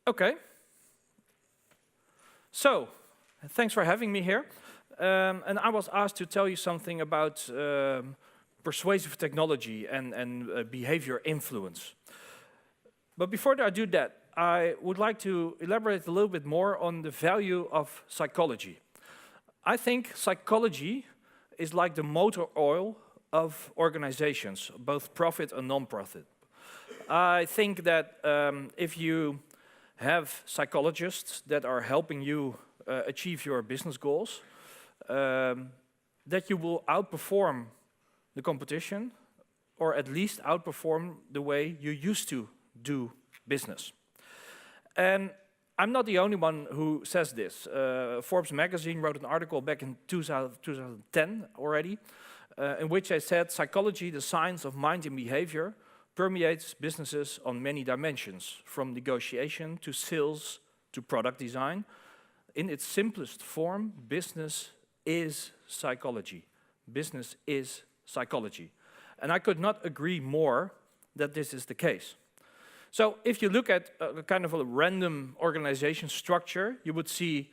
Okay. So, thanks for having me here. And I was asked to tell you something about persuasive technology and behavior influence. But before I do that, I would like to elaborate a little bit more on the value of psychology. I think psychology is like the motor oil of organizations, both profit and non-profit. I think that if you have psychologists that are helping you achieve your business goals, that you will outperform the competition, or at least outperform the way you used to do business. And I'm not the only one who says this. Forbes magazine wrote an article back in 2010 already, in which they said psychology, the science of mind and behavior, permeates businesses on many dimensions, from negotiation to sales to product design. In its simplest form, business is psychology. Business is psychology. And I could not agree more that this is the case. So if you look at a kind of a random organization structure, you would see,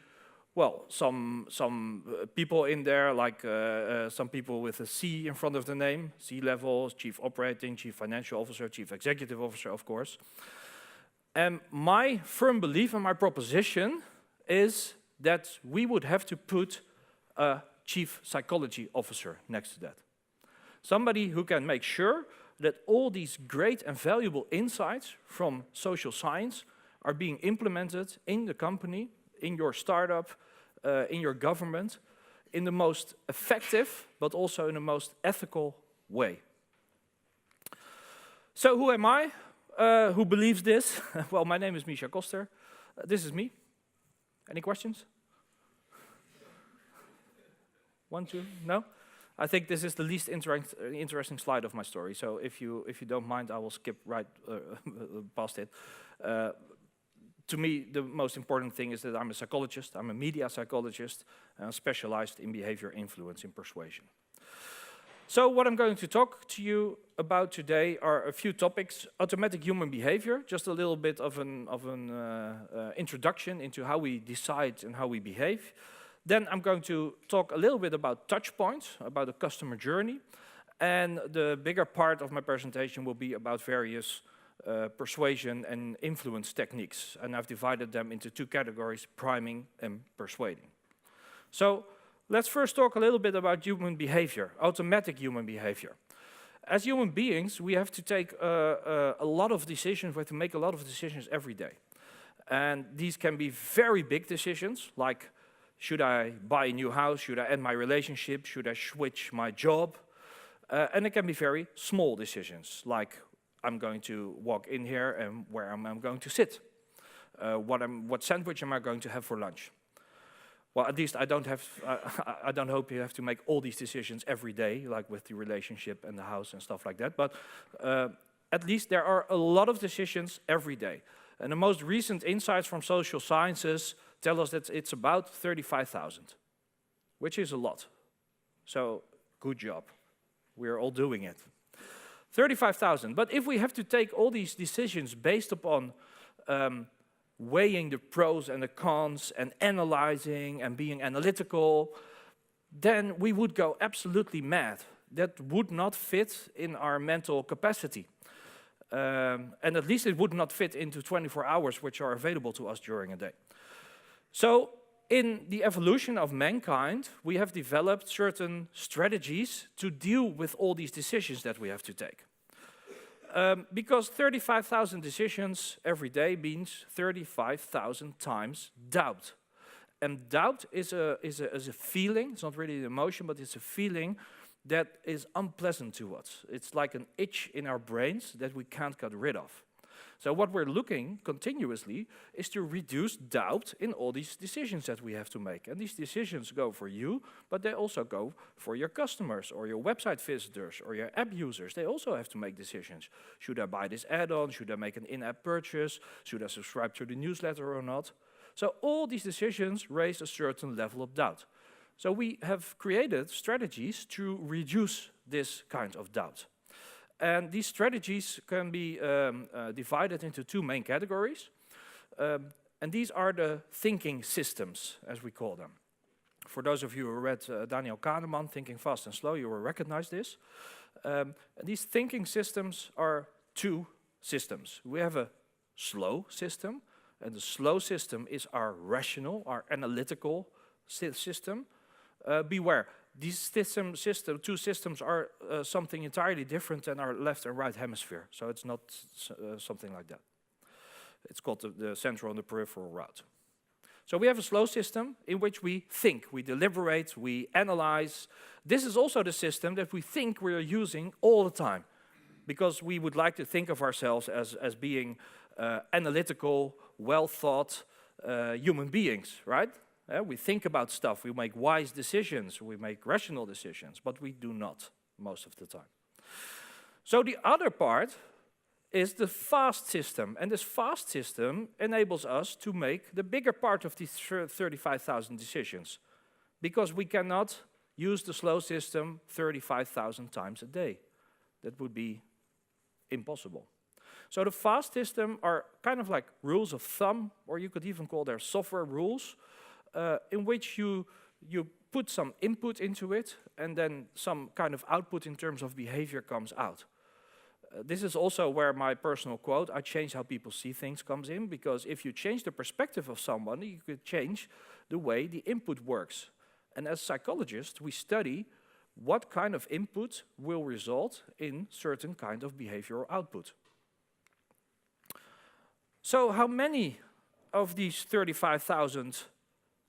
well, some people in there, like some people with a C in front of the name, C-level, chief operating, chief financial officer, chief executive officer, of course. And my firm belief and my proposition is that we would have to put a chief psychology officer next to that. Somebody who can make sure that all these great and valuable insights from social science are being implemented in the company, in your startup, in your government, in the most effective, but also in the most ethical way. So who am I? Who believes this? Well, my name is Mischa Coster. This is me. Any questions? One, two? No? I think this is the least interesting slide of my story, so if you don't mind, I will skip right past it. To me, the most important thing is that I'm a psychologist, I'm a media psychologist, and I'm specialized in behavior influence and persuasion. So what I'm going to talk to you about today are a few topics: automatic human behavior, just a little bit of an introduction into how we decide and how we behave. Then I'm going to talk a little bit about touch points, about the customer journey, and the bigger part of my presentation will be about various persuasion and influence techniques, and I've divided them into two categories: priming and persuading. So let's first talk a little bit about human behavior, automatic human behavior. As human beings, we have to take a lot of decisions, we have to make a lot of decisions every day. And these can be very big decisions, like should I buy a new house, should I end my relationship, should I switch my job? And it can be very small decisions, like I'm going to walk in here and where am I going to sit? What sandwich am I going to have for lunch? Well, at least I don't hope you have to make all these decisions every day, like with the relationship and the house and stuff like that. But at least there are a lot of decisions every day. And the most recent insights from social sciences tell us that it's about 35,000, which is a lot. So, good job. We're all doing it. 35,000. But if we have to take all these decisions based upon weighing the pros and the cons and analyzing and being analytical, then we would go absolutely mad. That would not fit in our mental capacity. And at least it would not fit into 24 hours which are available to us during a day. So in the evolution of mankind, we have developed certain strategies to deal with all these decisions that we have to take. Because 35,000 decisions every day means 35,000 times doubt. And doubt is a feeling, it's not really an emotion, but it's a feeling that is unpleasant to us. It's like an itch in our brains that we can't get rid of. So what we're looking continuously is to reduce doubt in all these decisions that we have to make. And these decisions go for you, but they also go for your customers or your website visitors or your app users. They also have to make decisions. Should I buy this add-on? Should I make an in-app purchase? Should I subscribe to the newsletter or not? So all these decisions raise a certain level of doubt. So we have created strategies to reduce this kind of doubt. And these strategies can be divided into two main categories. And these are the thinking systems, as we call them. For those of you who read Daniel Kahneman, Thinking Fast and Slow, you will recognize this. These thinking systems are two systems. We have a slow system, and the slow system is our rational, our analytical system. Beware, these two systems are something entirely different than our left and right hemisphere. So it's not something like that. It's called the central and the peripheral route. So we have a slow system in which we think, we deliberate, we analyze. This is also the system that we think we are using all the time, because we would like to think of ourselves as being analytical, well-thought human beings, right? We think about stuff, we make wise decisions, we make rational decisions, but we do not most of the time. So the other part is the fast system, and this fast system enables us to make the bigger part of these 35,000 decisions, because we cannot use the slow system 35,000 times a day. That would be impossible. So the fast system are kind of like rules of thumb, or you could even call them software rules, in which you put some input into it, and then some kind of output in terms of behavior comes out. This is also where my personal quote, "I change how people see things," comes in, because if you change the perspective of someone, you could change the way the input works. And as psychologists, we study what kind of input will result in certain kind of behavioral output. So how many of these 35,000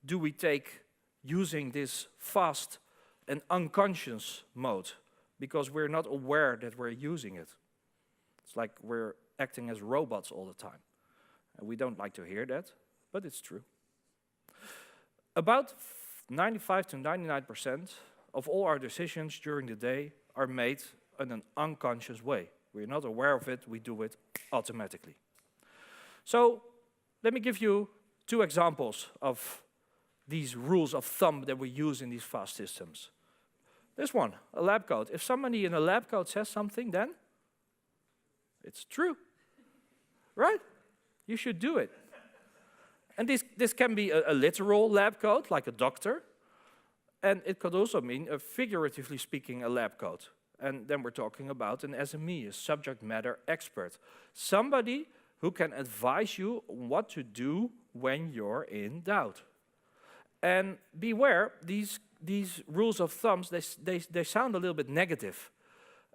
do we take using this fast and unconscious mode? Because we're not aware that we're using it. It's like we're acting as robots all the time. And we don't like to hear that, but it's true. About 95 to 99% of all our decisions during the day are made in an unconscious way. We're not aware of it, we do it automatically. So let me give you two examples of these rules of thumb that we use in these fast systems. This one, a lab coat. If somebody in a lab coat says something, then it's true, right? You should do it. And this can be a literal lab coat, like a doctor, and it could also mean, figuratively speaking, a lab coat. And then we're talking about an SME, a subject matter expert. Somebody who can advise you on what to do when you're in doubt. And beware, these rules of thumbs, they sound a little bit negative.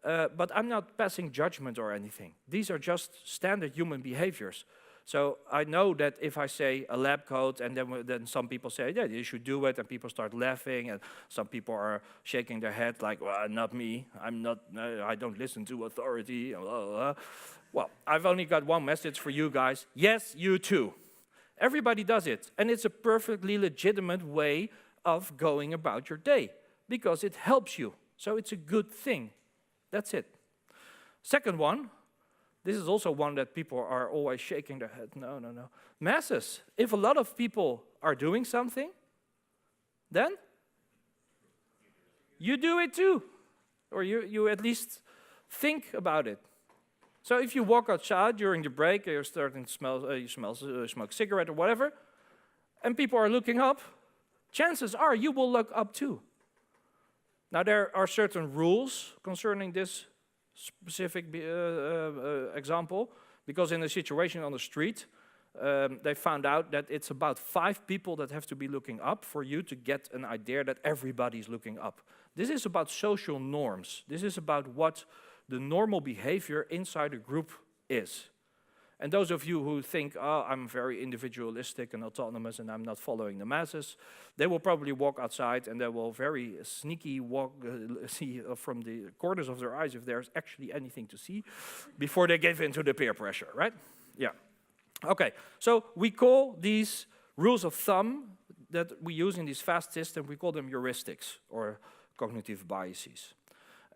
But I'm not passing judgment or anything. These are just standard human behaviors. So I know that if I say a lab coat, and then some people say, yeah, you should do it, and people start laughing, and some people are shaking their head like, well, not me, I don't listen to authority. Well, I've only got one message for you guys. Yes, you too. Everybody does it, and it's a perfectly legitimate way of going about your day, because it helps you, so it's a good thing. That's it. Second one, this is also one that people are always shaking their head. No. Masses. If a lot of people are doing something, then you do it too. Or you at least think about it. So if you walk outside during the break, you're starting to smoke cigarette or whatever, and people are looking up, chances are you will look up too. Now there are certain rules concerning this specific example, because in a situation on the street, they found out that it's about 5 people that have to be looking up for you to get an idea that everybody's looking up. This is about social norms. This is about what the normal behavior inside a group is. And those of you who think, oh, I'm very individualistic and autonomous and I'm not following the masses, they will probably walk outside and they will very sneaky see from the corners of their eyes if there's actually anything to see before they give into the peer pressure, right? Yeah. Okay, so we call these rules of thumb that we use in this fast system, we call them heuristics or cognitive biases.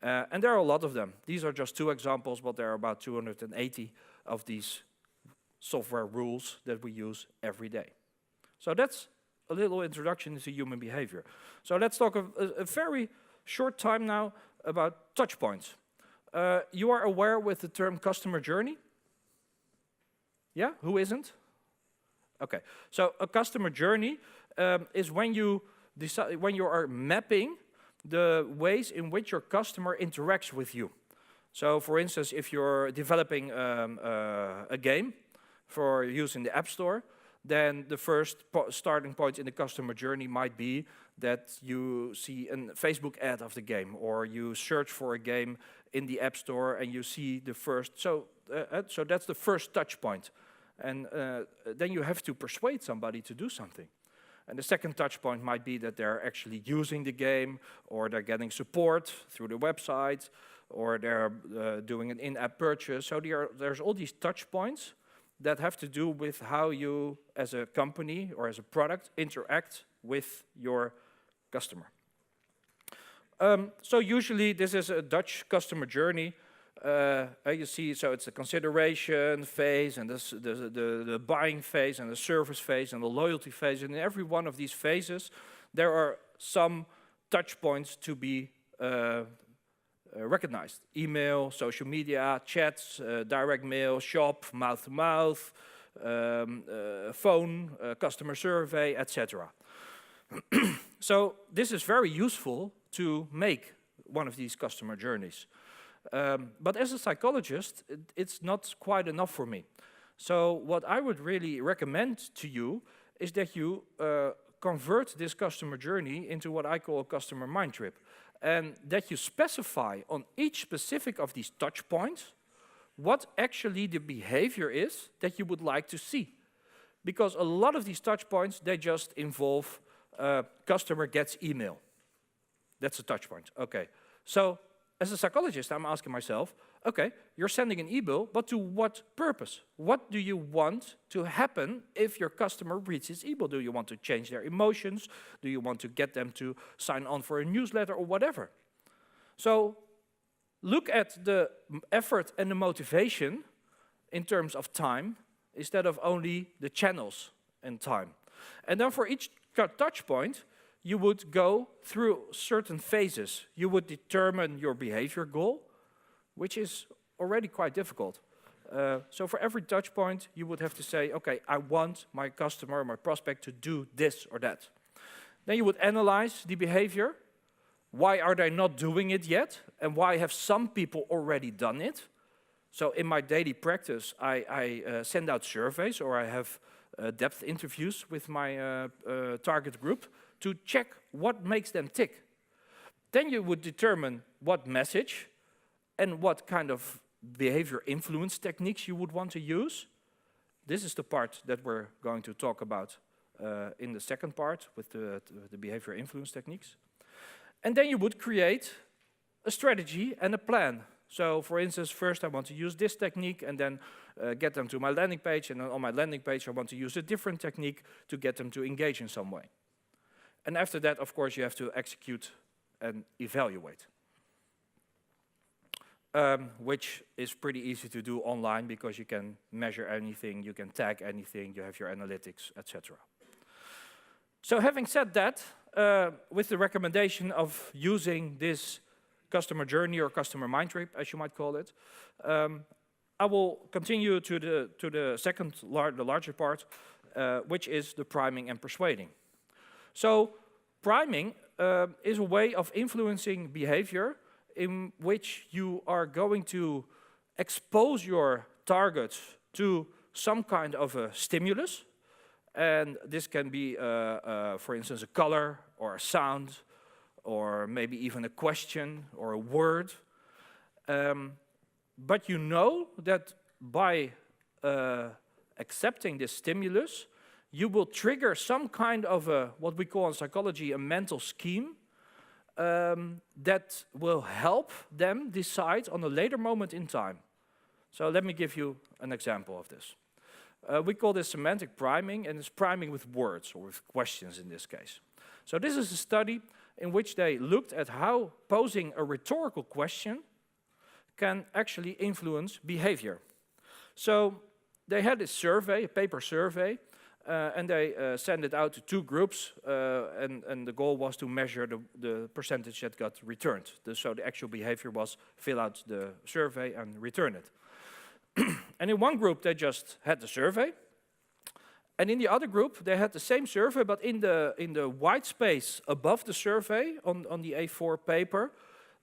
And there are a lot of them. These are just 2 examples, but there are about 280 of these software rules that we use every day. So that's a little introduction into human behavior. So let's talk a very short time now about touch points. You are aware with the term customer journey? Yeah, who isn't? Okay, so a customer journey is when you decide, when you are mapping the ways in which your customer interacts with you. So, for instance, if you're developing a game for use in the App Store, then the first starting point in the customer journey might be that you see a Facebook ad of the game, or you search for a game in the App Store and you see the first. So that's the first touch point, and then you have to persuade somebody to do something. And the second touch point might be that they're actually using the game, or they're getting support through the website, or they're doing an in-app purchase. So there's all these touch points that have to do with how you, as a company or as a product, interact with your customer. So usually this is a Dutch customer journey. You see, so it's the consideration phase, and the buying phase, and the service phase, and the loyalty phase. And in every one of these phases, there are some touch points to be recognized. Email, social media, chats, direct mail, shop, mouth-to-mouth, phone, customer survey, etc. So this is very useful to make one of these customer journeys. But as a psychologist, it's not quite enough for me. So what I would really recommend to you is that you convert this customer journey into what I call a customer mind trip. And that you specify on each specific of these touch points what actually the behavior is that you would like to see. Because a lot of these touch points, they just involve customer gets email. That's a touch point. Okay. So as a psychologist, I'm asking myself, okay, you're sending an email, but to what purpose? What do you want to happen if your customer reads this email? Do you want to change their emotions? Do you want to get them to sign on for a newsletter or whatever? So look at the effort and the motivation in terms of time instead of only the channels and time. And then for each touch point, you would go through certain phases. You would determine your behavior goal, which is already quite difficult. So for every touch point, you would have to say, okay, I want my customer, my prospect to do this or that. Then you would analyze the behavior. Why are they not doing it yet? And why have some people already done it? So in my daily practice, I send out surveys, or I have depth interviews with my target group to check what makes them tick. Then you would determine what message and what kind of behavior influence techniques you would want to use. This is the part that we're going to talk about in the second part with the behavior influence techniques. And then you would create a strategy and a plan. So for instance, first I want to use this technique and then get them to my landing page, and then on my landing page I want to use a different technique to get them to engage in some way. And after that, of course, you have to execute and evaluate. Which is pretty easy to do online because you can measure anything, you can tag anything, you have your analytics, etc. So having said that, with the recommendation of using this customer journey or customer mind trip, as you might call it, I will continue to the second, the larger part, which is the priming and persuading. So priming is a way of influencing behavior in which you are going to expose your targets to some kind of a stimulus. And this can be, for instance, a color or a sound, or maybe even a question or a word. But you know that by accepting this stimulus, you will trigger some kind of what we call in psychology a mental scheme that will help them decide on a later moment in time. So let me give you an example of this. We call this semantic priming, and it's priming with words, or with questions in this case. So this is a study in which they looked at how posing a rhetorical question can actually influence behavior. So they had a survey, a paper survey, and they sent it out to two groups, and the goal was to measure the percentage that got returned. So the actual behavior was fill out the survey and return it. And in one group, they just had the survey, And in the other group, they had the same survey, but in the white space above the survey on the A4 paper,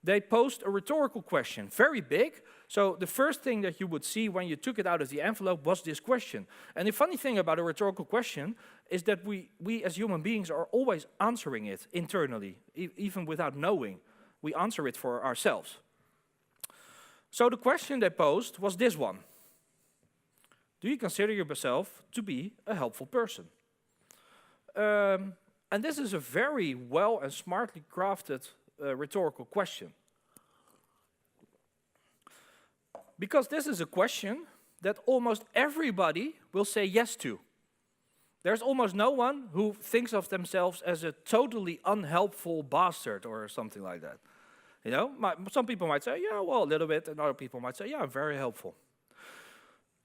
they posed a rhetorical question, very big. So the first thing that you would see when you took it out of the envelope was this question. And the funny thing about a rhetorical question is that we as human beings are always answering it internally, even without knowing. We answer it for ourselves. So the question they posed was this one. Do you consider yourself to be a helpful person? And this is a very well and smartly crafted rhetorical question. Because this is a question that almost everybody will say yes to. There's almost no one who thinks of themselves as a totally unhelpful bastard or something like that. You know, some people might say, yeah, well, a little bit, and other people might say, yeah, I'm very helpful.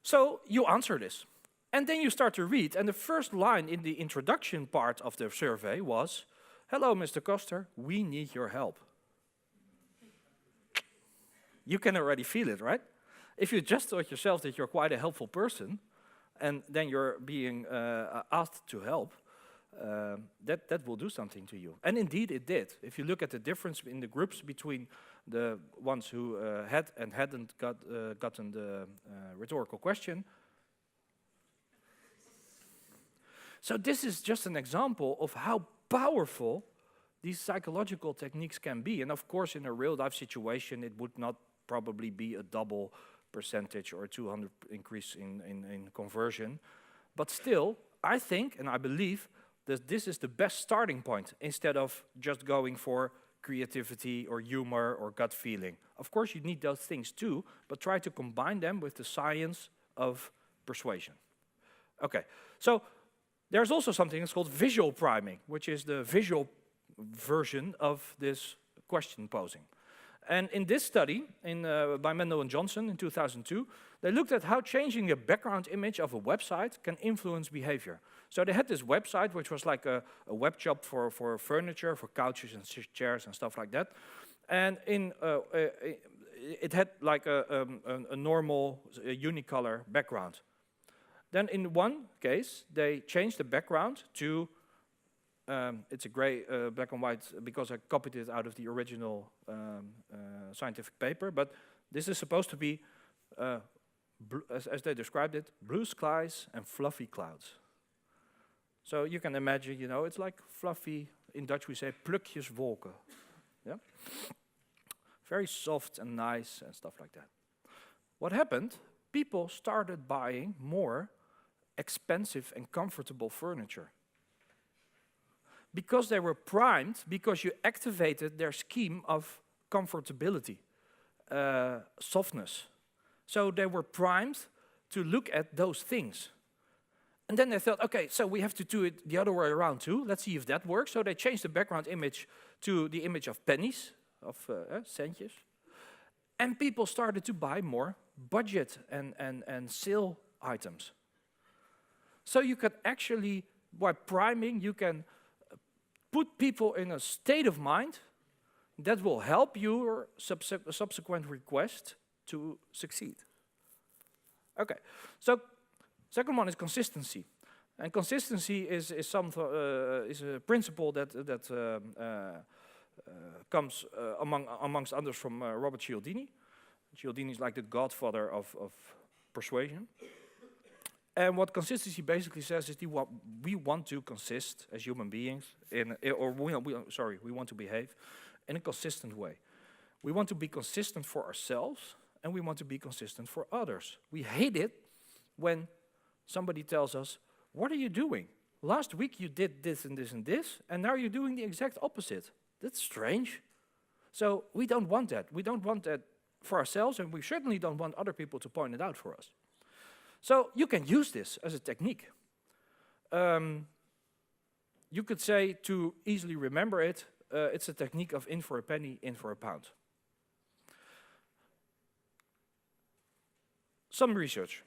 So you answer this. And then you start to read, and the first line in the introduction part of the survey was, hello, Mr. Coster, we need your help. You can already feel it, right? If you just thought yourself that you're quite a helpful person, and then you're being asked to help, that will do something to you. And indeed it did. If you look at the difference in the groups between the ones who had and hadn't gotten the rhetorical question. So this is just an example of how powerful these psychological techniques can be. And of course, in a real-life situation, it would not probably be a double percentage or a 200 increase in conversion. But still, I think and I believe that this is the best starting point instead of just going for creativity or humor or gut feeling. Of course, you need those things too, but try to combine them with the science of persuasion. Okay, so there's also something that's called visual priming, which is the visual version of this question posing. And in this study, by Mendel and Johnson in 2002, they looked at how changing the background image of a website can influence behavior. So they had this website, which was like a web shop for furniture, for couches and chairs and stuff like that. And it had like a normal unicolor background. Then in one case, they changed the background to, it's a gray, black and white, because I copied it out of the original scientific paper, but this is supposed to be, as they described it, blue skies and fluffy clouds. So you can imagine, you know, it's like fluffy, in Dutch we say plukjes wolken. Yeah? Very soft and nice and stuff like that. What happened? People started buying more expensive and comfortable furniture. Because they were primed, because you activated their scheme of comfortability, softness. So they were primed to look at those things. And then they thought, okay, so we have to do it the other way around too. Let's see if that works. So they changed the background image to the image of pennies, of centjes. And people started to buy more budget and sale items. So you can actually, by priming, you can put people in a state of mind that will help your subsequent request to succeed. Okay, so second one is consistency. And consistency is a principle that comes amongst others from Robert Cialdini. Cialdini is like the godfather of persuasion. And what consistency basically says is we want to consist as human beings, we want to behave in a consistent way. We want to be consistent for ourselves, and we want to be consistent for others. We hate it when somebody tells us, what are you doing? Last week you did this and this and this, and now you're doing the exact opposite. That's strange. So we don't want that. We don't want that for ourselves, and we certainly don't want other people to point it out for us. So you can use this as a technique. You could say, to easily remember it, it's a technique of in for a penny, in for a pound. Some research.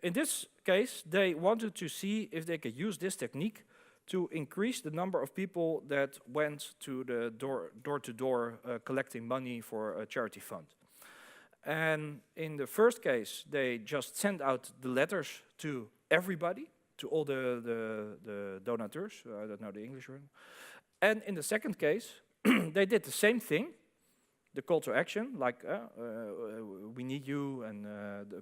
In this case, they wanted to see if they could use this technique to increase the number of people that went to the door-to-door collecting money for a charity fund. And in the first case, they just sent out the letters to everybody, to all the donateurs. I don't know the English word. And in the second case, they did the same thing, the call to action, like we need you and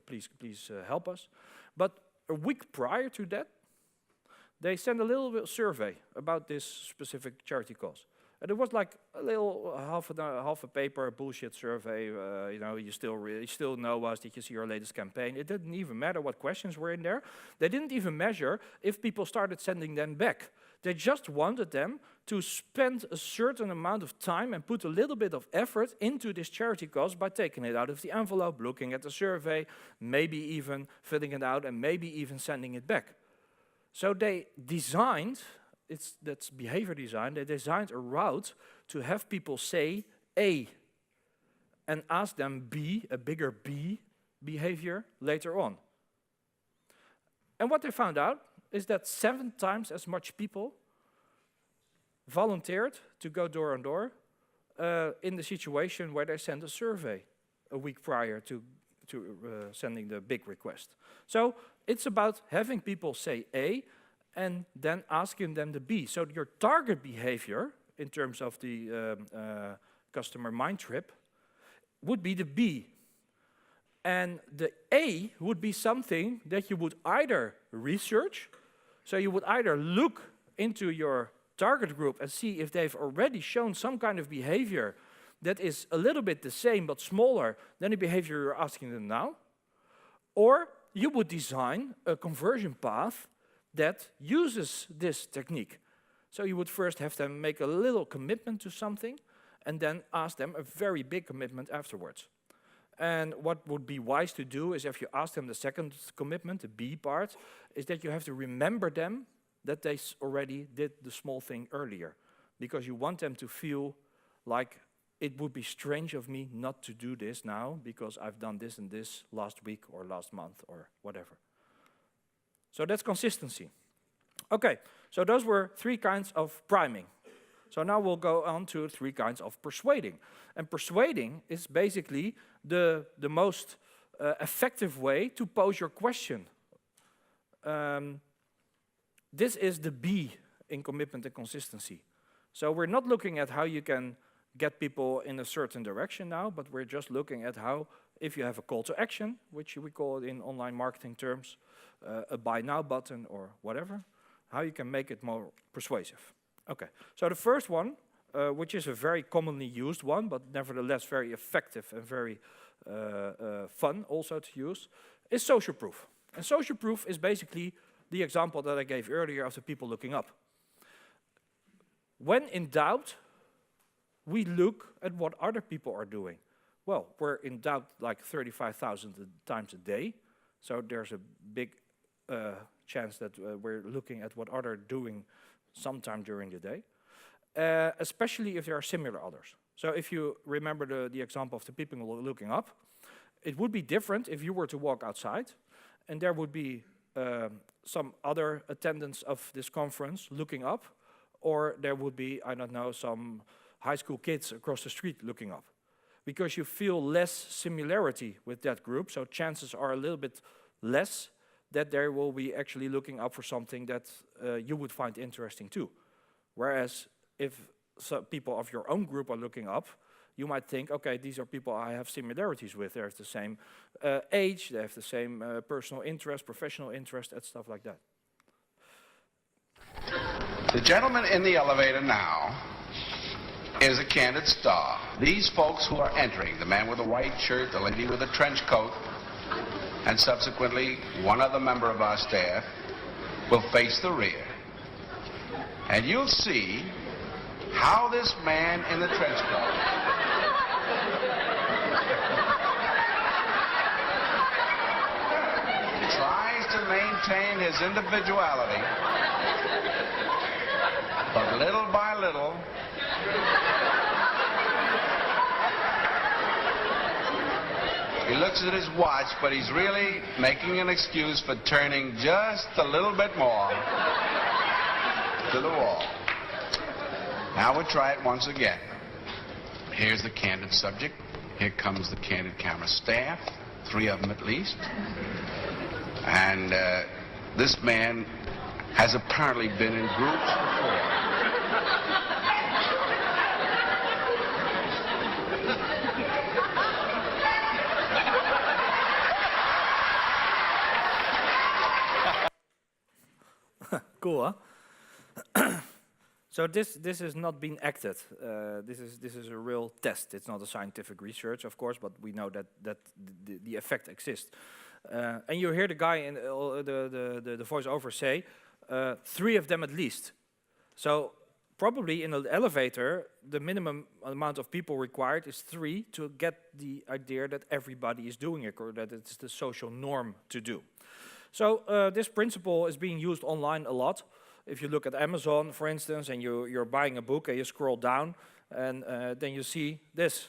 please help us. But a week prior to that, they sent a little bit survey about this specific charity cause. And it was like a little half a paper bullshit survey. You know, you still know us. Did you see our latest campaign? It didn't even matter what questions were in there. They didn't even measure if people started sending them back. They just wanted them to spend a certain amount of time and put a little bit of effort into this charity cause by taking it out of the envelope, looking at the survey, maybe even filling it out, and maybe even sending it back. So they designed. That's behavior design. They designed a route to have people say A and ask them B, a bigger B behavior later on. And what they found out is that 7 times as much people volunteered to go door on door in the situation where they sent a survey a week prior to sending the big request. So it's about having people say A and then asking them the B. So your target behavior, in terms of the customer mind trip, would be the B. And the A would be something that you would either research, so you would either look into your target group and see if they've already shown some kind of behavior that is a little bit the same but smaller than the behavior you're asking them now, or you would design a conversion path that uses this technique. So you would first have them make a little commitment to something and then ask them a very big commitment afterwards. And what would be wise to do is if you ask them the second commitment, the B part, is that you have to remember them that they already did the small thing earlier, because you want them to feel like it would be strange of me not to do this now because I've done this and this last week or last month or whatever. So that's consistency. Okay, so those were 3 kinds of priming. So now we'll go on to 3 kinds of persuading. And persuading is basically the most effective way to pose your question. This is the B in commitment and consistency. So we're not looking at how you can get people in a certain direction now, but we're just looking at how, if you have a call to action, which we call it in online marketing terms, a buy now button or whatever, how you can make it more persuasive. Okay, so the first one, which is a very commonly used one, but nevertheless very effective and very fun also to use, is social proof. And social proof is basically the example that I gave earlier of the people looking up. When in doubt, we look at what other people are doing. Well, we're in doubt like 35,000 times a day, so there's a big chance that we're looking at what others are doing sometime during the day, especially if there are similar others. So if you remember the example of the people looking up, it would be different if you were to walk outside and there would be some other attendants of this conference looking up, or there would be, I don't know, some high school kids across the street looking up. Because you feel less similarity with that group, so chances are a little bit less that they will be actually looking up for something that you would find interesting too. Whereas if some people of your own group are looking up, you might think, okay, these are people I have similarities with. They have the same age, they have the same personal interest, professional interest, and stuff like that. The gentleman in the elevator now is a candid star. These folks who are entering, the man with the white shirt, the lady with the trench coat, and subsequently one other member of our staff, will face the rear. And you'll see how this man in the trench coat tries to maintain his individuality, but little by little, he looks at his watch, but he's really making an excuse for turning just a little bit more to the wall. Now we'll try it once again. Here's the candid subject. Here comes the candid camera staff, 3 of them at least. And this man has apparently been in groups before. Cool, huh? So this is not being acted. This is a real test. It's not a scientific research, of course, but we know that the effect exists. And you hear the guy in the voiceover say, 3 of them at least. So probably in an elevator, the minimum amount of people required is 3 to get the idea that everybody is doing it, or that it's the social norm to do. So this principle is being used online a lot. If you look at Amazon, for instance, and you're buying a book and you scroll down, and then you see this.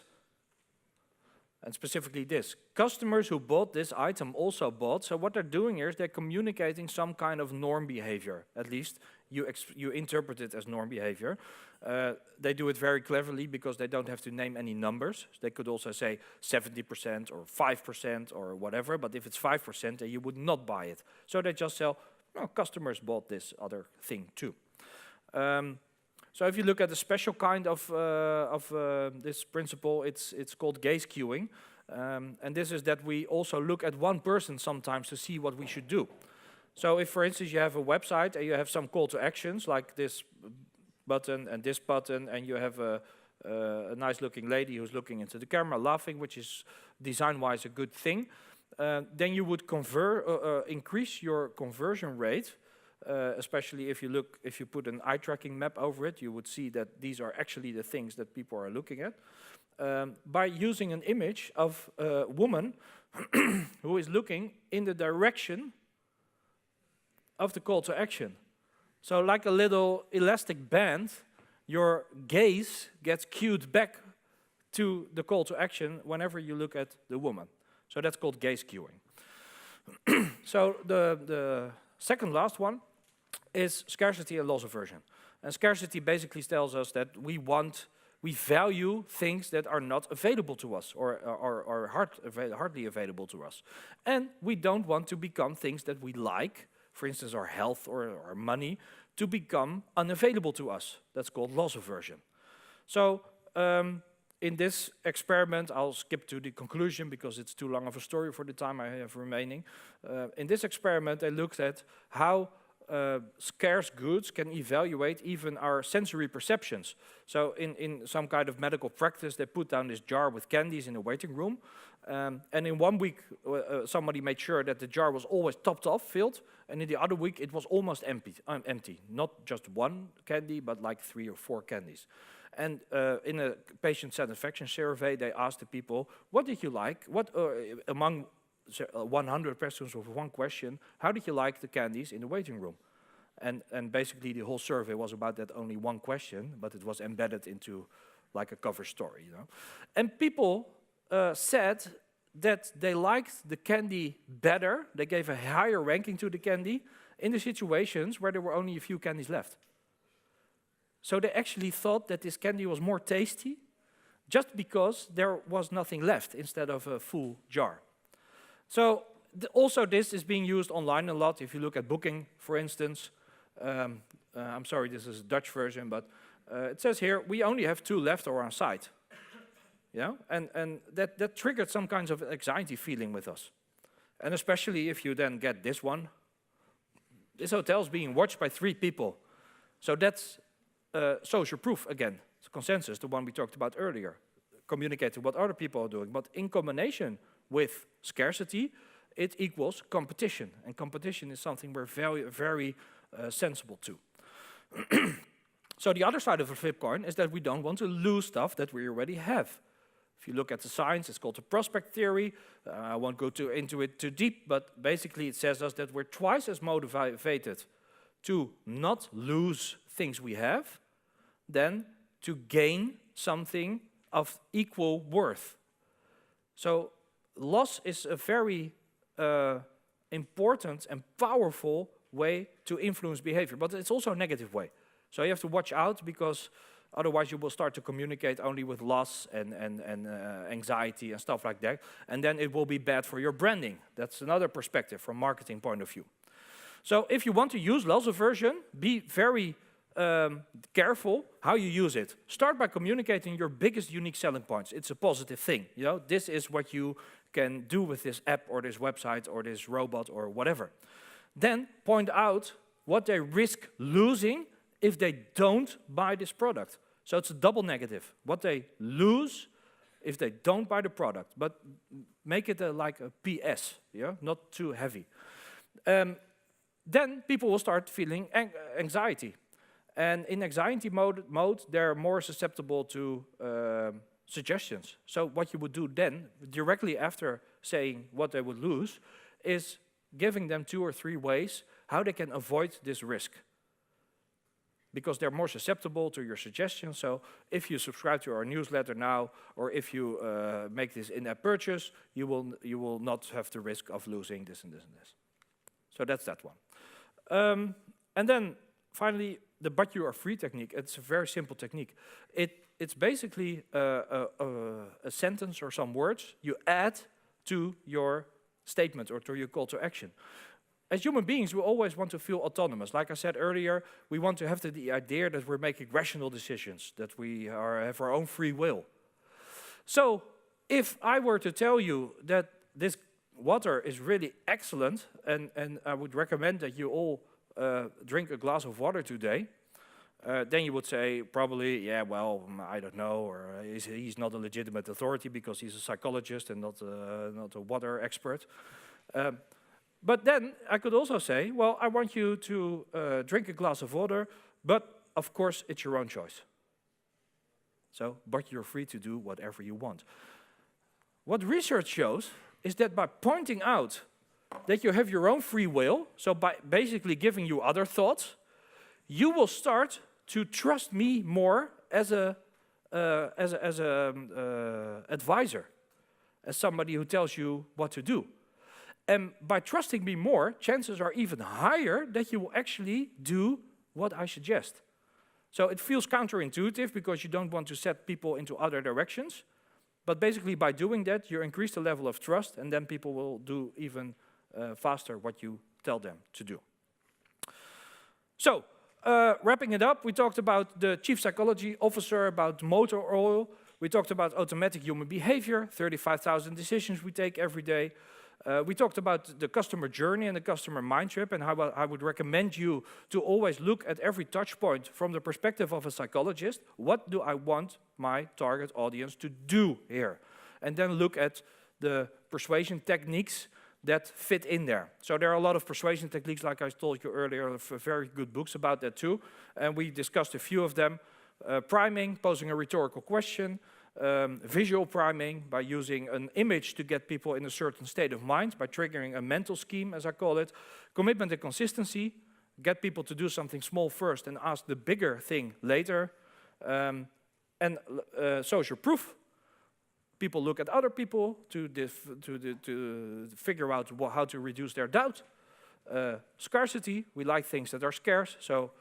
And specifically this. Customers who bought this item also bought. So what they're doing here is they're communicating some kind of norm behavior. At least you interpret it as norm behavior. They do it very cleverly because they don't have to name any numbers. They could also say 70% or 5% or whatever. But if it's 5%, then you would not buy it. So they just sell, well, customers bought this other thing too. So if you look at a special kind of this principle, it's called gaze cueing. And this is that we also look at one person sometimes to see what we should do. So if, for instance, you have a website and you have some call to actions like this button, and you have a nice-looking lady who's looking into the camera, laughing, which is design-wise a good thing, then you would increase your conversion rate. Especially if you put an eye tracking map over it, you would see that these are actually the things that people are looking at. By using an image of a woman who is looking in the direction of the call to action. So like a little elastic band, your gaze gets cued back to the call to action whenever you look at the woman. So that's called gaze cueing. So the second last one is scarcity and loss aversion. And scarcity basically tells us that we value things that are not available to us or are hardly available to us. And we don't want to become things that we like, for instance our health or our money, to become unavailable to us. That's called loss aversion. So in this experiment, I'll skip to the conclusion because it's too long of a story for the time I have remaining. In this experiment, they looked at how scarce goods can evaluate even our sensory perceptions. So in some kind of medical practice, they put down this jar with candies in the waiting room. And in 1 week, somebody made sure that the jar was always topped off, filled. And in the other week, it was almost empty. Not just one candy, but like 3 or 4 candies. And in a patient satisfaction survey, they asked the people, what did you like? Among 100 persons with one question, how did you like the candies in the waiting room? And basically the whole survey was about that only one question, but it was embedded into like a cover story, you know. And people said that they liked the candy better, they gave a higher ranking to the candy in the situations where there were only a few candies left. So they actually thought that this candy was more tasty just because there was nothing left instead of a full jar. So also this is being used online a lot. If you look at booking, for instance, I'm sorry, this is a Dutch version, but it says here, we only have 2 left on our site. Yeah, and that triggered some kinds of anxiety feeling with us. And especially if you then get this one. This hotel is being watched by 3 people. So that's social proof again. It's consensus, the one we talked about earlier. Communicating what other people are doing. But in combination with scarcity, it equals competition. And competition is something we're very sensible to. So the other side of a flip coin is that we don't want to lose stuff that we already have. If you look at the science, it's called the prospect theory. I won't go into it too deep, but basically it says us that we're twice as motivated to not lose things we have than to gain something of equal worth. So loss is a very important and powerful way to influence behavior, but it's also a negative way. So you have to watch out because otherwise you will start to communicate only with loss and anxiety and stuff like that. And then it will be bad for your branding. That's another perspective from marketing point of view. So if you want to use loss aversion, be very careful how you use it. Start by communicating your biggest unique selling points. It's a positive thing. You know, this is what you can do with this app or this website or this robot or whatever. Then point out what they risk losing if they don't buy this product. So it's a double negative. What they lose if they don't buy the product. But make it like a PS, yeah, not too heavy. Then people will start feeling anxiety. And in anxiety mode, they're more susceptible to suggestions. So what you would do then, directly after saying what they would lose, is giving them 2 or 3 ways how they can avoid this risk. Because they're more susceptible to your suggestions. So if you subscribe to our newsletter now, or if you make this in-app purchase, you will not have the risk of losing this and this and this. So that's that one. And then finally, the but you are free technique. It's a very simple technique. It's basically a sentence or some words you add to your statement or to your call to action. As human beings, we always want to feel autonomous. Like I said earlier, we want to have the idea that we're making rational decisions, that we have our own free will. So if I were to tell you that this water is really excellent, and I would recommend that you all drink a glass of water today, then you would say probably, yeah, well, I don't know, or he's not a legitimate authority because he's a psychologist and not a water expert. But then I could also say, well, I want you to drink a glass of water, but of course it's your own choice. So, but you're free to do whatever you want. What research shows is that by pointing out that you have your own free will, so by basically giving you other thoughts, you will start to trust me more as a advisor, as somebody who tells you what to do. And by trusting me more, chances are even higher that you will actually do what I suggest. So it feels counterintuitive because you don't want to set people into other directions. But basically by doing that, you increase the level of trust, and then people will do even faster what you tell them to do. So, wrapping it up, we talked about the chief psychology officer, about motor oil. We talked about automatic human behavior, 35,000 decisions we take every day. We talked about the customer journey and the customer mind trip, and how I would recommend you to always look at every touch point from the perspective of a psychologist. What do I want my target audience to do here? And then look at the persuasion techniques that fit in there. So there are a lot of persuasion techniques, like I told you earlier, very good books about that too. And we discussed a few of them. Priming, posing a rhetorical question. Visual priming, by using an image to get people in a certain state of mind, by triggering a mental scheme, as I call it. Commitment and consistency, get people to do something small first and ask the bigger thing later. And social proof. People look at other people to figure out how to reduce their doubt. Scarcity, we like things that are scarce, so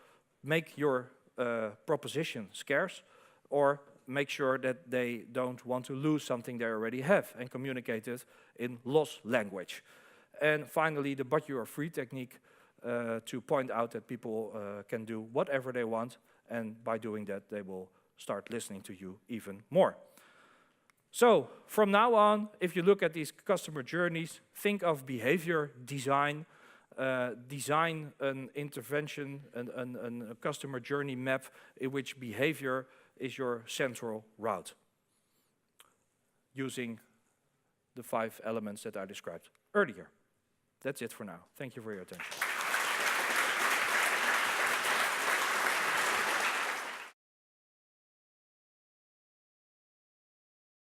make your proposition scarce, or make sure that they don't want to lose something they already have, and communicate it in loss language. And finally, the but you are free technique, to point out that people can do whatever they want, and by doing that, they will start listening to you even more. So, from now on, if you look at these customer journeys, think of behavior design, design an intervention, a customer journey map in which behavior is your central route, using the 5 elements that I described earlier. That's it for now. Thank you for your attention.